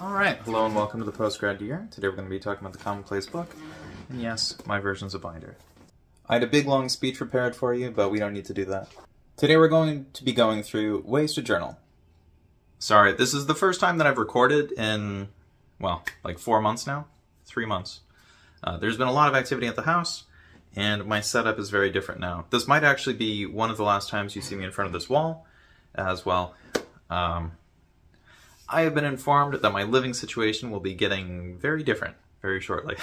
Alright, hello and welcome to the postgrad year. Today we're going to be talking about the Commonplace book, and yes, my version's a binder. I had a big long speech prepared for you, but we don't need to do that. Today we're going to be going through ways to journal. Sorry, this is the first time that I've recorded in, well, like 4 months now? 3 months. There's been a lot of activity at the house, and my setup is very different now. This might actually be one of the last times you see me in front of this wall, as well. I have been informed that my living situation will be getting very different very shortly.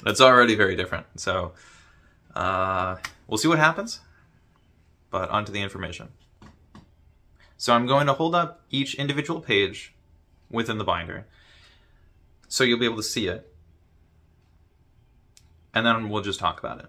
It's already very different, so we'll see what happens, but on to the information. So I'm going to hold up each individual page within the binder, so you'll be able to see it, and then we'll just talk about it.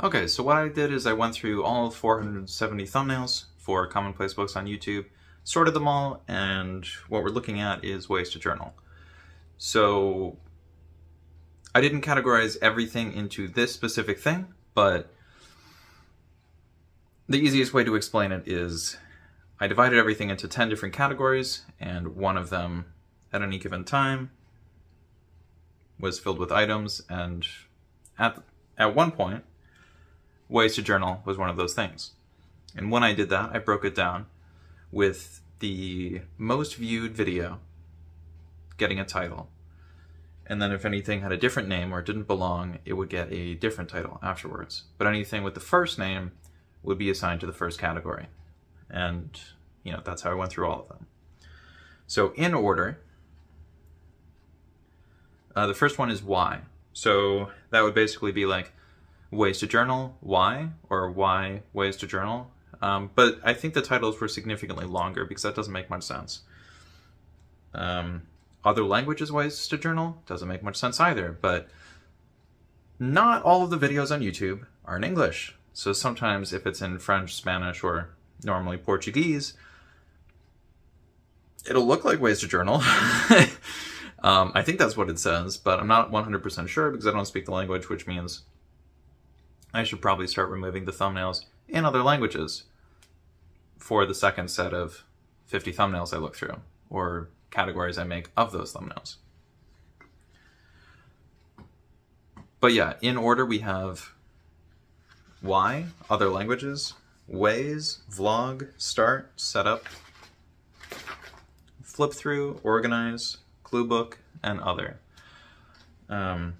Okay, so what I did is I went through all 470 thumbnails for Commonplace books on YouTube, sorted them all, and what we're looking at is ways to journal. So I didn't categorize everything into this specific thing, but the easiest way to explain it is I divided everything into 10 different categories, and one of them at any given time was filled with items, and at one point, ways to journal was one of those things. And when I did that, I broke it down with the most viewed video getting a title. And then if anything had a different name or didn't belong, it would get a different title afterwards. But anything with the first name would be assigned to the first category. And, you know, that's how I went through all of them. So in order, the first one is why. So that would basically be like, ways to journal, why, or why ways to journal. But I think the titles were significantly longer because that doesn't make much sense. Other languages ways to journal doesn't make much sense either, but not all of the videos on YouTube are in English. So sometimes if it's in French, Spanish, or normally Portuguese, it'll look like ways to journal. I think that's what it says, but I'm not 100% sure because I don't speak the language, which means I should probably start removing the thumbnails in other languages for the second set of 50 thumbnails I look through, or categories I make of those thumbnails. But yeah, in order we have why, other languages, ways, vlog, start, setup, flip through, organize, clue book, and other. I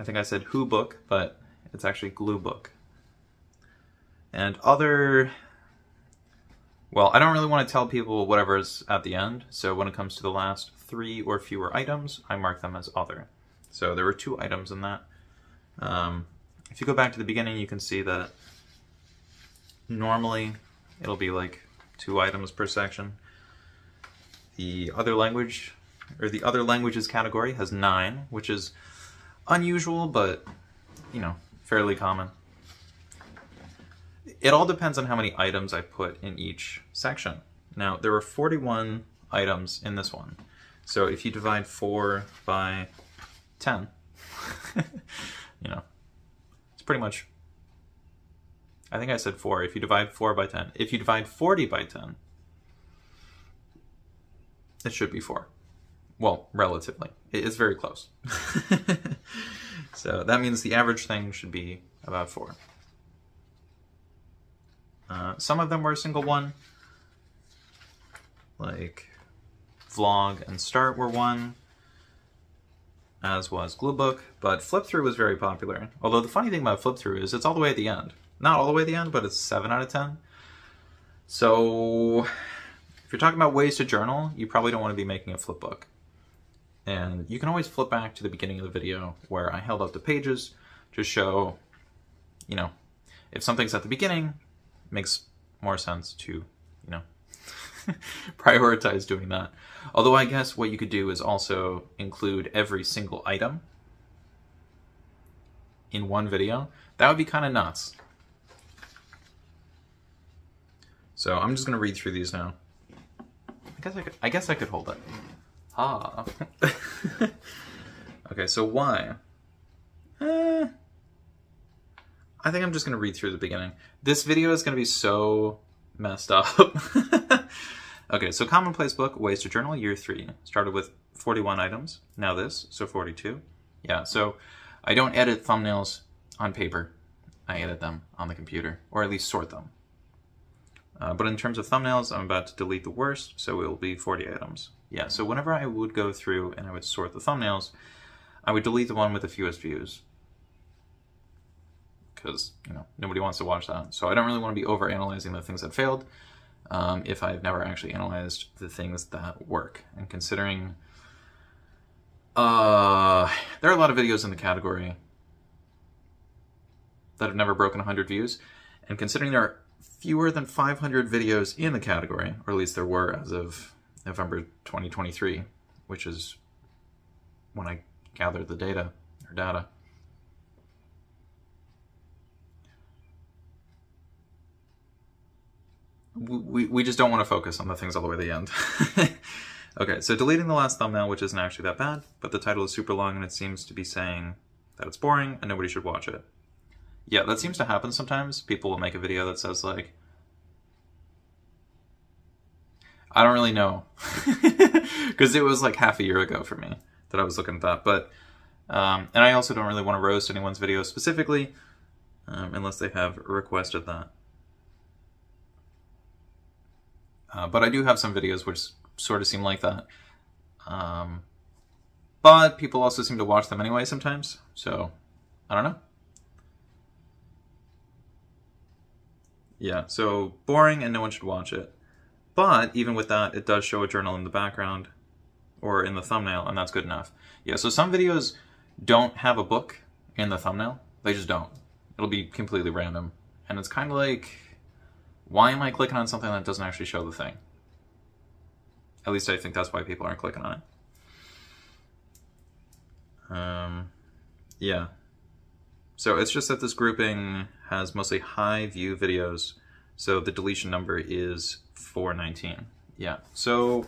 think I said who book, but it's actually glue book. And other, well, I don't really want to tell people whatever's at the end, so when it comes to the last 3 or fewer items, I mark them as other. So there were 2 items in that. If you go back to the beginning, you can see that normally it'll be like 2 items per section. The other language, or the other languages category has 9, which is unusual, but, you know, fairly common. It all depends on how many items I put in each section. Now, there are 41 items in this one. So if you divide 4 by 10, you know, it's pretty much, I think I said 4. If you divide 4 by 10, if you divide 40 by 10, it should be 4. Well, relatively. It is very close. So that means the average thing should be about 4. Some of them were a single one, like vlog and start were 1, as was glue book, but flip through was very popular. Although the funny thing about flip through is it's all the way at the end. Not all the way at the end, but it's 7 out of 10. So if you're talking about ways to journal, you probably don't want to be making a flip book. And you can always flip back to the beginning of the video where I held up the pages to show, you know, if something's at the beginning, makes more sense to, you know, prioritize doing that. Although I guess what you could do is also include every single item in one video. That would be kind of nuts. So I'm just going to read through these now. I guess I could hold it. Ah. Okay, so why? I think I'm just going to read through the beginning. This video is going to be so messed up. Okay, so Commonplace book, Ways to Journal, Year 3. Started with 41 items. Now this, so 42. Yeah, so I don't edit thumbnails on paper. I edit them on the computer, or at least sort them. But in terms of thumbnails, I'm about to delete the worst, so it will be 40 items. Yeah, so whenever I would go through and I would sort the thumbnails, I would delete the one with the fewest views. Because, you know, nobody wants to watch that. So I don't really want to be over-analyzing the things that failed if I've never actually analyzed the things that work. And considering there are a lot of videos in the category that have never broken 100 views, and considering there are fewer than 500 videos in the category, or at least there were as of November 2023, which is when I gathered the data. We just don't want to focus on the things all the way to the end. Okay, so deleting the last thumbnail, which isn't actually that bad, but the title is super long and it seems to be saying that it's boring and nobody should watch it. Yeah, that seems to happen sometimes. People will make a video that says like, I don't really know, because it was like half a year ago for me that I was looking at that. But and I also don't really want to roast anyone's video specifically unless they have requested that. But I do have some videos which sort of seem like that. But people also seem to watch them anyway sometimes, so I don't know. Yeah, so boring and no one should watch it. But even with that, it does show a journal in the background or in the thumbnail, and that's good enough. Yeah, so some videos don't have a book in the thumbnail. They just don't. It'll be completely random. And it's kind of like, why am I clicking on something that doesn't actually show the thing? At least I think that's why people aren't clicking on it. Yeah. So it's just that this grouping has mostly high view videos, so the deletion number is 419. Yeah, so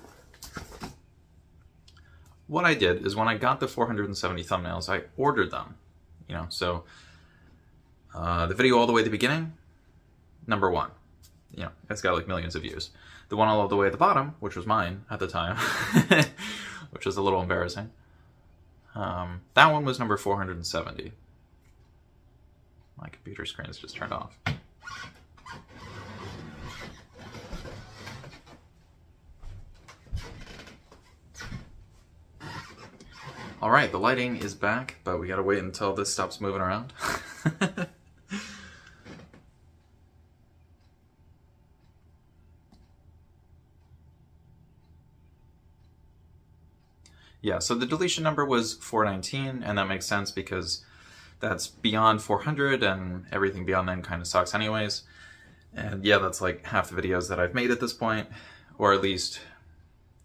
what I did is when I got the 470 thumbnails, I ordered them, you know, so the video all the way at the beginning, number 1, you know, it's got like millions of views. The one all the way at the bottom, which was mine at the time, which was a little embarrassing, that one was number 470. My computer screen is just turned off. All right, the lighting is back, but we gotta wait until this stops moving around. Yeah, so the deletion number was 419, and that makes sense because that's beyond 400, and everything beyond then kind of sucks anyways. And yeah, that's like half the videos that I've made at this point, or at least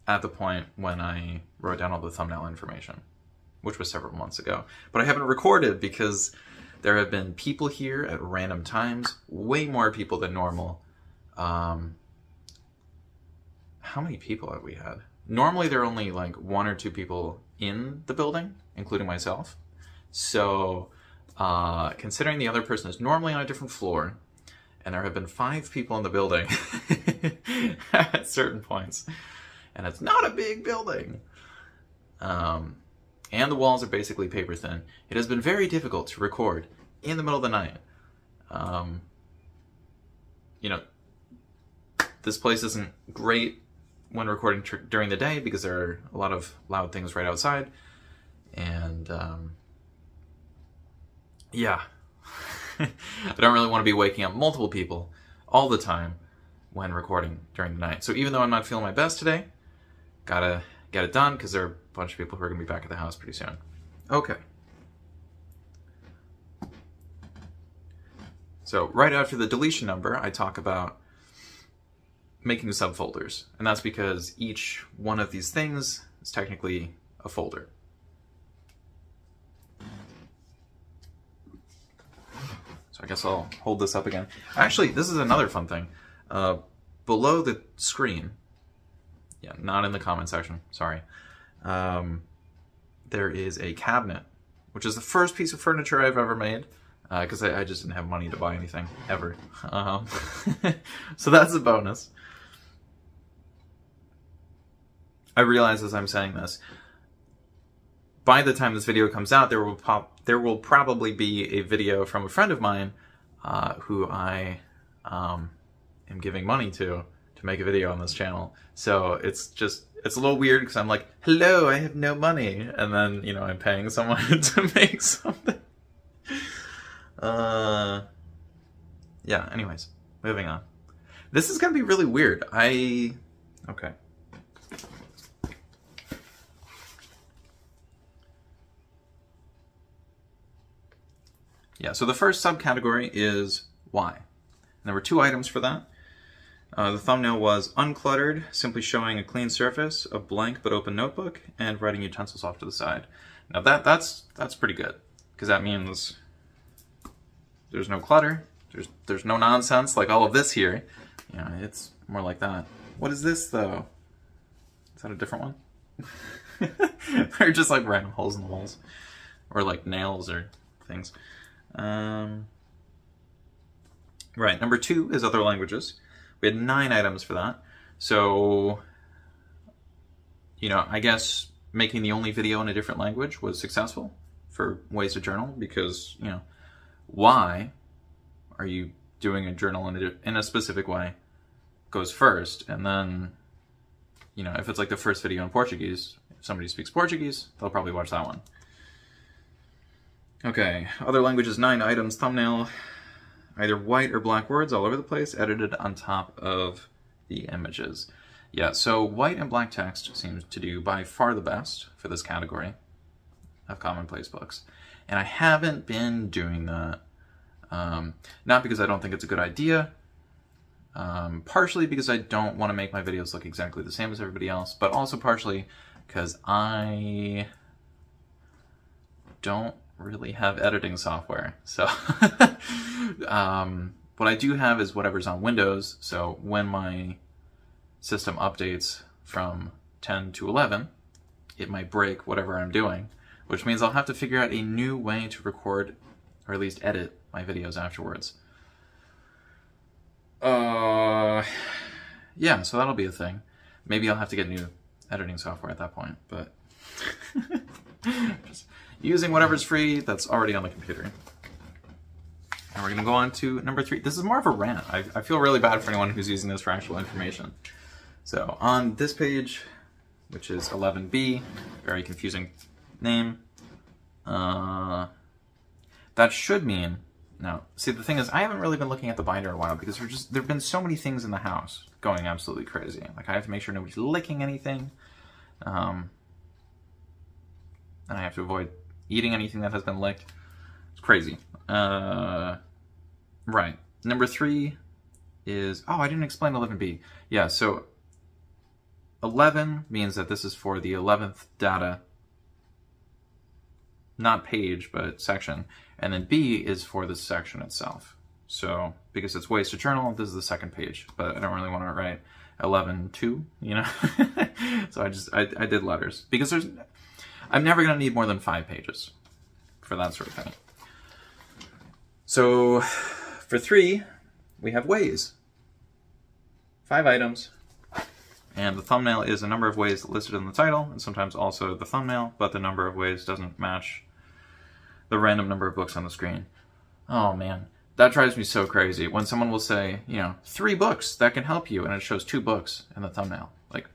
at the point when I wrote down all the thumbnail information, which was several months ago. But I haven't recorded because there have been people here at random times, way more people than normal. How many people have we had? Normally there are only like 1 or 2 people in the building, including myself. So considering the other person is normally on a different floor, and there have been 5 people in the building at certain points, and it's not a big building, and the walls are basically paper thin, it has been very difficult to record in the middle of the night. You know, this place isn't great when recording during the day because there are a lot of loud things right outside, and yeah, I don't really want to be waking up multiple people all the time when recording during the night. So even though I'm not feeling my best today, gotta get it done because there are a bunch of people who are going to be back at the house pretty soon. Okay. So right after the deletion number, I talk about making subfolders. And that's because each one of these things is technically a folder. So I guess I'll hold this up again. Actually, this is another fun thing. Below the screen, yeah, not in the comment section, sorry, there is a cabinet, which is the first piece of furniture I've ever made, because I just didn't have money to buy anything, ever. So that's a bonus. I realize as I'm saying this, by the time this video comes out, there will probably be a video from a friend of mine who I am giving money to make a video on this channel. So it's a little weird because I'm like, hello, I have no money. And then, you know, I'm paying someone to make something. Yeah, anyways, moving on. This is gonna be really weird. Okay. Yeah, so the first subcategory is why. And there were 2 items for that. The thumbnail was uncluttered, simply showing a clean surface, a blank but open notebook, and writing utensils off to the side. Now that's pretty good, because that means there's no clutter, there's no nonsense like all of this here. You know, it's more like that. What is this though? Is that a different one? They're just like random holes in the walls, or like nails or things. Right, number 2 is other languages. We had 9 items for that. So, you know, I guess making the only video in a different language was successful for ways to journal, because, you know, why are you doing a journal in a specific way goes first, and then, you know, if it's like the first video in Portuguese, if somebody speaks Portuguese, they'll probably watch that one. Okay, other languages, 9 items, thumbnail, either white or black words all over the place, edited on top of the images. Yeah, so white and black text seems to do by far the best for this category of commonplace books. And I haven't been doing that, not because I don't think it's a good idea, partially because I don't want to make my videos look exactly the same as everybody else, but also partially because I don't really have editing software. So what I do have is whatever's on Windows. So when my system updates from 10 to 11, it might break whatever I'm doing, which means I'll have to figure out a new way to record, or at least edit, my videos afterwards. Yeah, so that'll be a thing. Maybe I'll have to get new editing software at that point, but just using whatever's free that's already on the computer. And we're gonna go on to number 3. This is more of a rant. I feel really bad for anyone who's using this for actual information. So on this page, which is 11B, very confusing name, that should mean, now, see, the thing is, I haven't really been looking at the binder in a while because there've been so many things in the house going absolutely crazy. Like, I have to make sure nobody's licking anything, and I have to avoid eating anything that has been licked. It's crazy. Right. Number 3 is, oh, I didn't explain 11B. Yeah, so 11 means that this is for the 11th data, not page, but section. And then B is for the section itself. So, because it's ways to journal, this is the second page, but I don't really want to write 11-2, you know? So I did letters. Because I'm never going to need more than 5 pages for that sort of thing. So, for 3, we have ways. 5 items. And the thumbnail is a number of ways listed in the title, and sometimes also the thumbnail, but the number of ways doesn't match the random number of books on the screen. Oh man, that drives me so crazy when someone will say, you know, 3 books that can help you, and it shows 2 books in the thumbnail. Like,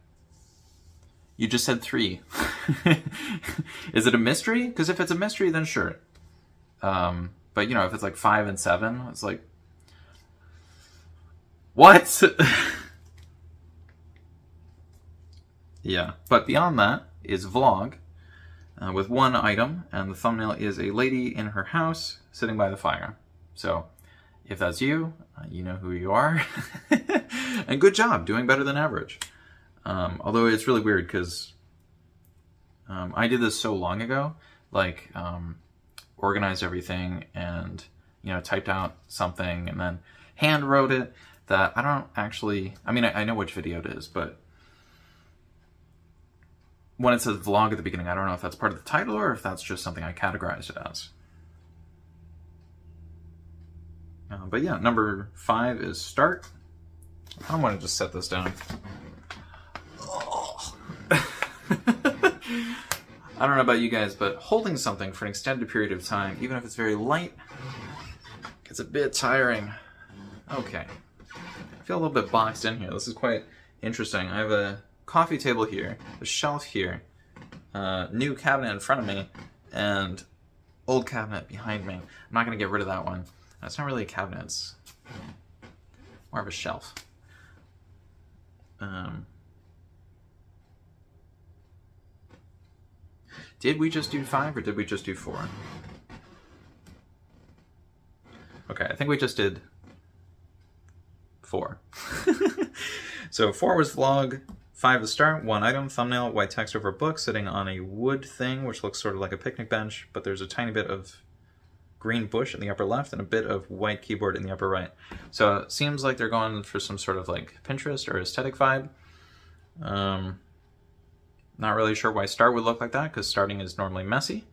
you just said 3. Is it a mystery? Because if it's a mystery, then sure. But you know, if it's like 5 and 7, it's like, what? Yeah, but beyond that is vlog with 1 item, and the thumbnail is a lady in her house sitting by the fire. So If that's you, you know who you are. And good job, doing better than average. Although it's really weird because I did this so long ago, like organized everything and, you know, typed out something and then hand wrote it, that I don't actually, I mean, I know which video it is, but when it says vlog at the beginning, I don't know if that's part of the title or if that's just something I categorized it as. But yeah, number 5 is start. I don't want to just set this down. Oh. I don't know about you guys, but holding something for an extended period of time, even if it's very light, gets a bit tiring. Okay. I feel a little bit boxed in here. This is quite interesting. I have a coffee table here, a shelf here, new cabinet in front of me, and old cabinet behind me. I'm not going to get rid of that one. It's not really a cabinet, it's more of a shelf. Did we just do 5 or did we just do 4? Okay, I think we just did 4. So 4 was vlog, 5 is start, 1 item, thumbnail, white text over a book, sitting on a wood thing, which looks sort of like a picnic bench, but there's a tiny bit of green bush in the upper left and a bit of white keyboard in the upper right. So it seems like they're going for some sort of like Pinterest or aesthetic vibe. Not really sure why start would look like that, because starting is normally messy.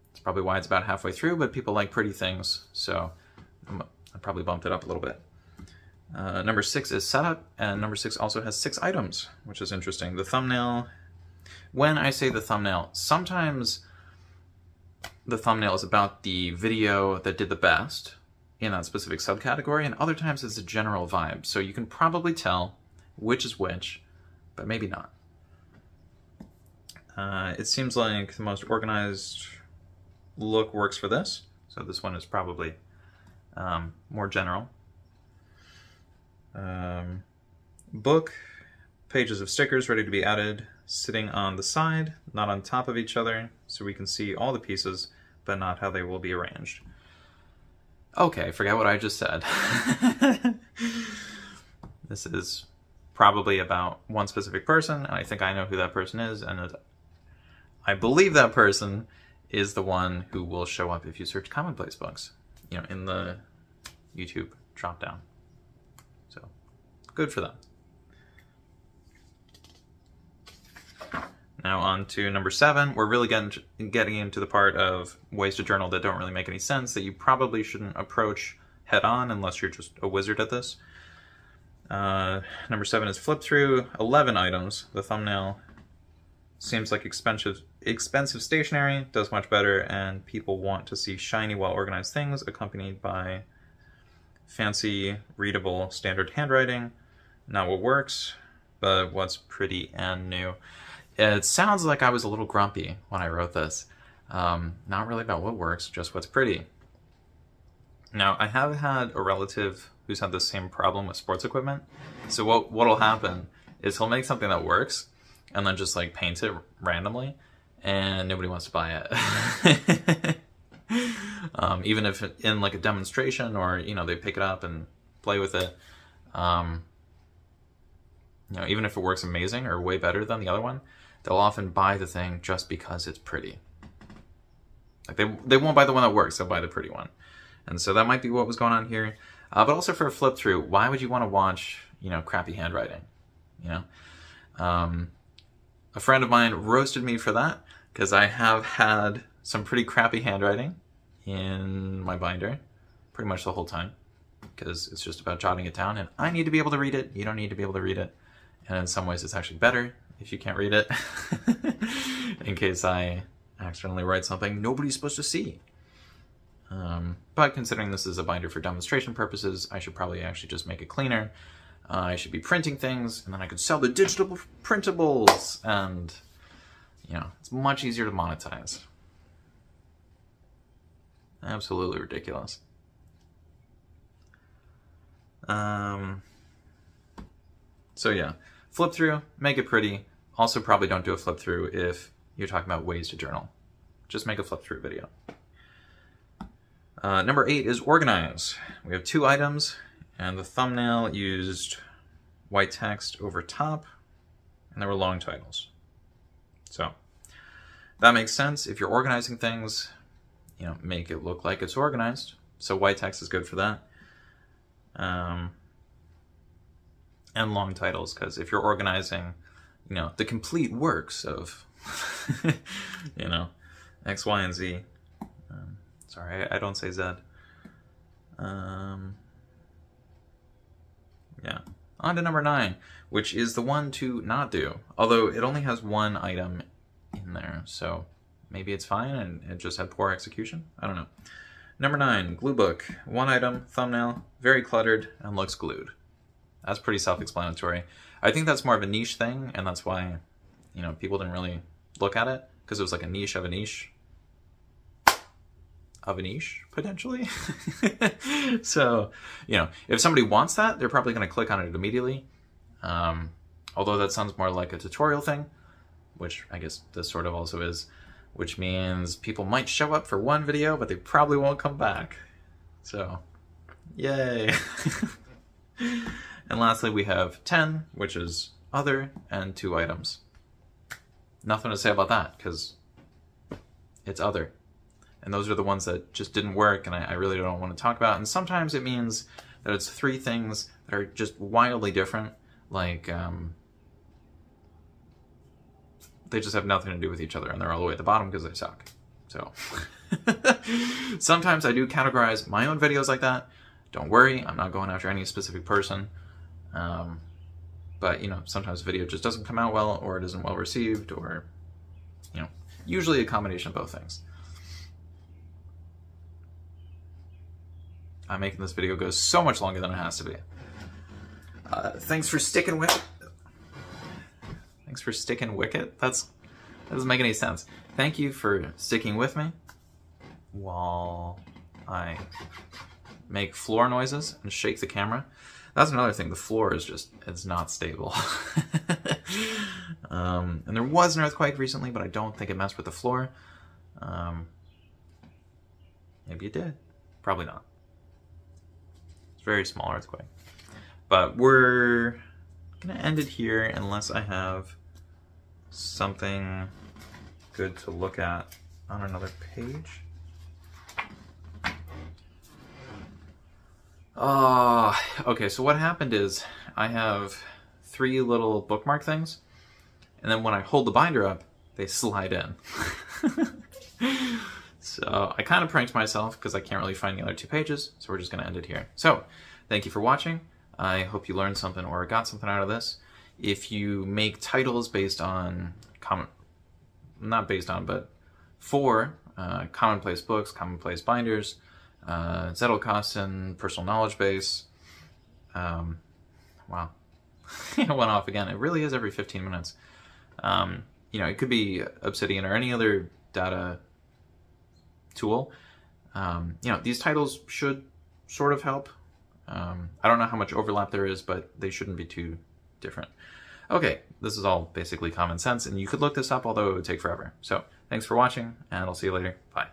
It's probably why it's about halfway through, but people like pretty things, so I probably bumped it up a little bit. Number 6 is setup, and number 6 also has 6 items, which is interesting. The thumbnail, when I say the thumbnail, sometimes the thumbnail is about the video that did the best in that specific subcategory, and other times it's a general vibe. So you can probably tell which is which, but maybe not. It seems like the most organized look works for this. So this one is probably more general. Book, pages of stickers ready to be added, sitting on the side, not on top of each other, so we can see all the pieces, but not how they will be arranged. Okay, forget what I just said. This is probably about one specific person, and I think I know who that person is, and I believe that person is the one who will show up if you search Commonplace books, you know, in the YouTube dropdown. So, good for them. Now on to number 7. We're really getting into the part of ways to journal that don't really make any sense, that you probably shouldn't approach head on unless you're just a wizard at this. Number 7 is flip through, 11 items. The thumbnail seems like expensive stationery, does much better, and people want to see shiny, well-organized things accompanied by fancy, readable, standard handwriting. Not what works, but what's pretty and new. It sounds like I was a little grumpy when I wrote this. Not really about what works, just what's pretty. Now, I have had a relative who's had the same problem with sports equipment. So what'll happen is he'll make something that works and then just like paint it randomly, and nobody wants to buy it. Even if in like a demonstration, or you know, they pick it up and play with it. You know, even if it works amazing or way better than the other one, they'll often buy the thing just because it's pretty. Like they won't buy the one that works, they'll buy the pretty one. And so that might be what was going on here. But also for a flip through, why would you want to watch, you know, crappy handwriting? You know, a friend of mine roasted me for that because I have had some pretty crappy handwriting in my binder pretty much the whole time, because it's just about jotting it down, and I need to be able to read it. You don't need to be able to read it. And in some ways it's actually better if you can't read it, in case I accidentally write something nobody's supposed to see. But considering this is a binder for demonstration purposes, I should probably actually just make it cleaner. I should be printing things, and then I could sell the digital printables, and, you know, it's much easier to monetize. Absolutely ridiculous. So yeah, flip through, make it pretty. Also probably don't do a flip through if you're talking about ways to journal. Just make a flip through video. Number 8 is organize. We have 2 items, and the thumbnail used white text over top, and there were long titles. So that makes sense. If you're organizing things, you know, make it look like it's organized. So white text is good for that. And long titles, because if you're organizing, you know, the complete works of, you know, X, Y, and Z. Sorry, I don't say Z. Yeah. On to number 9, which is the one to not do. Although it only has 1 item in there, so maybe it's fine and it just had poor execution. I don't know. Number 9, glue book. 1 item, thumbnail, very cluttered, and looks glued. That's pretty self-explanatory. I think that's more of a niche thing, and that's why, you know, people didn't really look at it, because it was like a niche of a niche. Of a niche, potentially. So, you know, if somebody wants that, they're probably going to click on it immediately. Although that sounds more like a tutorial thing, which I guess this sort of also is, which means people might show up for 1 video, but they probably won't come back. So, yay. And lastly, we have 10, which is other, and 2 items. Nothing to say about that, because it's other. And those are the ones that just didn't work, and I really don't want to talk about. And sometimes it means that it's 3 things that are just wildly different, like they just have nothing to do with each other, and they're all the way at the bottom because they suck. So sometimes I do categorize my own videos like that. Don't worry, I'm not going after any specific person. But, you know, sometimes a video just doesn't come out well, or it isn't well received, or, you know, usually a combination of both things. I'm making this video go so much longer than it has to be. Thanks for sticking with it. Thanks for sticking with it. That doesn't make any sense. Thank you for sticking with me while I make floor noises and shake the camera. That's another thing. The floor is just, it's not stable. And there was an earthquake recently, but I don't think it messed with the floor. Maybe it did. Probably not. Very small earthquake. But we're gonna end it here unless I have something good to look at on another page. Okay, so what happened is I have 3 little bookmark things, and then when I hold the binder up, they slide in. So I kind of pranked myself because I can't really find the other 2 pages, so we're just going to end it here. So thank you for watching. I hope you learned something or got something out of this. If you make titles based on, not based on, but for Commonplace books, Commonplace binders, Zettelkasten, personal knowledge base, wow, it went off again. It really is every 15 minutes. You know, it could be Obsidian or any other data tool. You know, these titles should sort of help. I don't know how much overlap there is, but they shouldn't be too different. Okay, this is all basically common sense, and you could look this up, although it would take forever. So, thanks for watching, and I'll see you later. Bye.